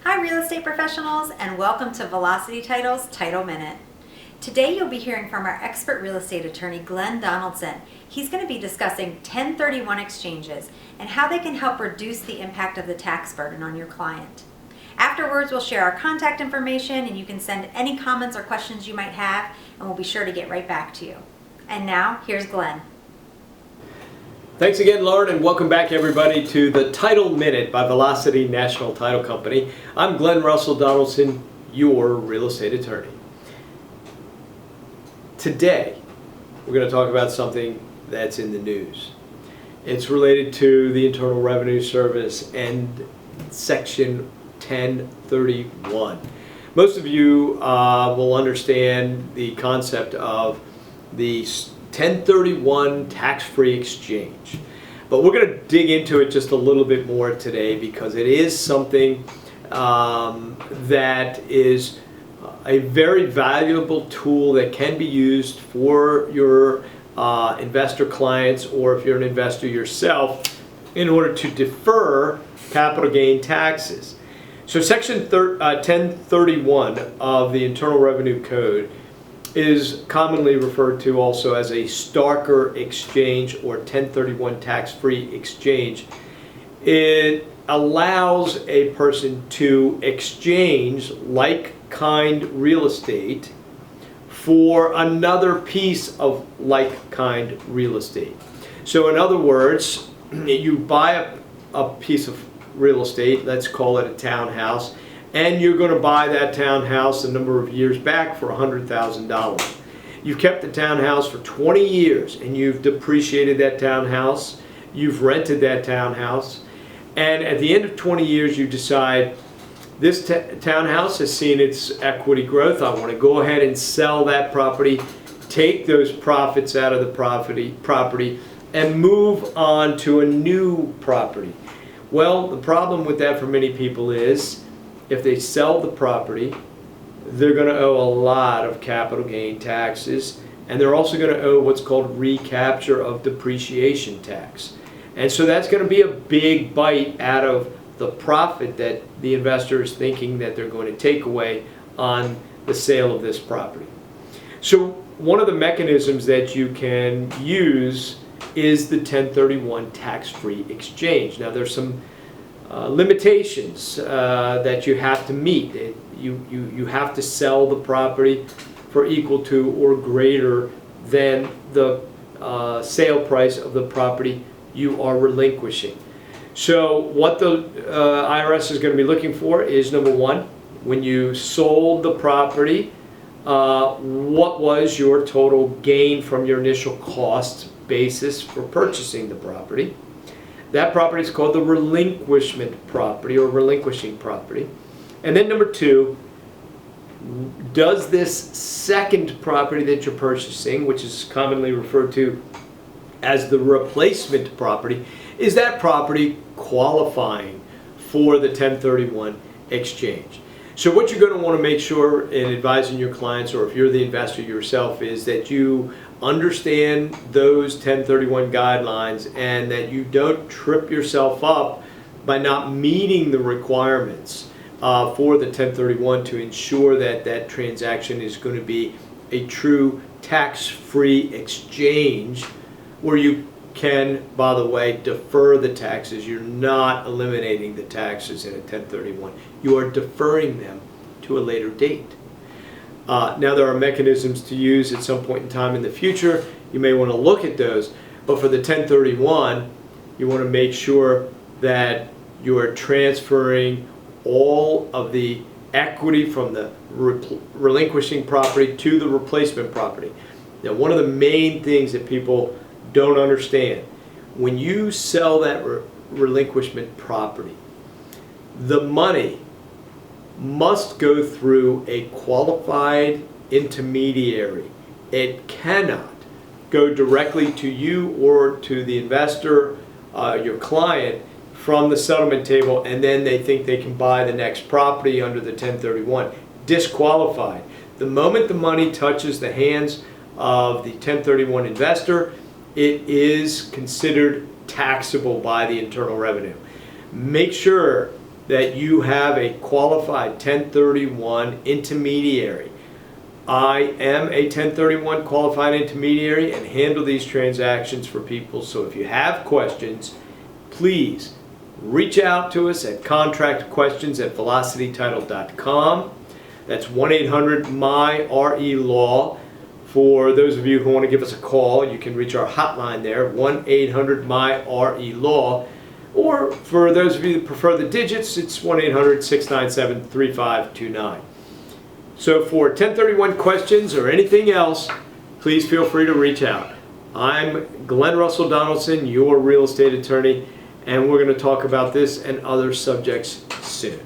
Hi real estate professionals, and welcome to Velocity Title's Title Minute. Today you'll be hearing from our expert real estate attorney Glenn Donaldson. He's going to be discussing 1031 exchanges and how they can help reduce the impact of the tax burden on your client. Afterwards, we'll share our contact information and you can send any comments or questions you might have, and we'll be sure to get right back to you. And now, here's Glenn. Thanks again, Lauren, and welcome back everybody to the Title Minute by Velocity National Title Company. I'm Glenn Russell Donaldson, your real estate attorney. Today, we're going to talk about something that's in the news. It's related to the Internal Revenue Service and Section 1031. Most of you will understand the concept of the 1031 tax-free exchange. But we're going to dig into it just a little bit more today because it is something that is a very valuable tool that can be used for your investor clients, or if you're an investor yourself, in order to defer capital gain taxes. So Section 1031 of the Internal Revenue Code is commonly referred to also as a Starker exchange or 1031 tax-free exchange. It allows a person to exchange like-kind real estate for another piece of like-kind real estate. So in other words, you buy a piece of real estate, let's call it a townhouse, and you're going to buy that townhouse a number of years back for $100,000. You've kept the townhouse for 20 years and you've depreciated that townhouse, you've rented that townhouse, and at the end of 20 years you decide, this townhouse has seen its equity growth, I want to go ahead and sell that property, take those profits out of the property and move on to a new property. Well, the problem with that for many people is, if they sell the property, they're going to owe a lot of capital gain taxes, and they're also going to owe what's called recapture of depreciation tax. And so that's going to be a big bite out of the profit that the investor is thinking that they're going to take away on the sale of this property. So one of the mechanisms that you can use is the 1031 tax-free exchange. Now there's some limitations that you have to meet. You have to sell the property for equal to or greater than the sale price of the property you are relinquishing. So what the IRS is going to be looking for is, number one, when you sold the property, what was your total gain from your initial cost basis for purchasing the property? That property is called the relinquishment property or relinquishing property. And then number two, does this second property that you're purchasing, which is commonly referred to as the replacement property, is that property qualifying for the 1031 exchange? So what you're going to want to make sure in advising your clients, or if you're the investor yourself, is that you understand those 1031 guidelines and that you don't trip yourself up by not meeting the requirements for the 1031 to ensure that that transaction is going to be a true tax-free exchange where you can, by the way, defer the taxes. You're not eliminating the taxes in a 1031. You are deferring them to a later date. Now there are mechanisms to use at some point in time in the future. You may want to look at those, but for the 1031, you want to make sure that you are transferring all of the equity from the relinquishing property to the replacement property. Now, one of the main things that people don't understand, when you sell that relinquishment property, the money must go through a qualified intermediary. It cannot go directly to you or to the investor, your client, from the settlement table, and then they think they can buy the next property under the 1031. Disqualified. The moment the money touches the hands of the 1031 investor, it is considered taxable by the Internal Revenue. Make sure that you have a qualified 1031 intermediary. I am a 1031 qualified intermediary and handle these transactions for people. So if you have questions, please reach out to us at contractquestions@velocitytitle.com. That's 1-800-MY-RE-LAW. For those of you who want to give us a call, you can reach our hotline there, 1-800-MY-RE-LAW. Or for those of you that prefer the digits, it's 1-800-697-3529. So for 1031 questions or anything else, please feel free to reach out. I'm Glenn Russell Donaldson, your real estate attorney, and we're going to talk about this and other subjects soon.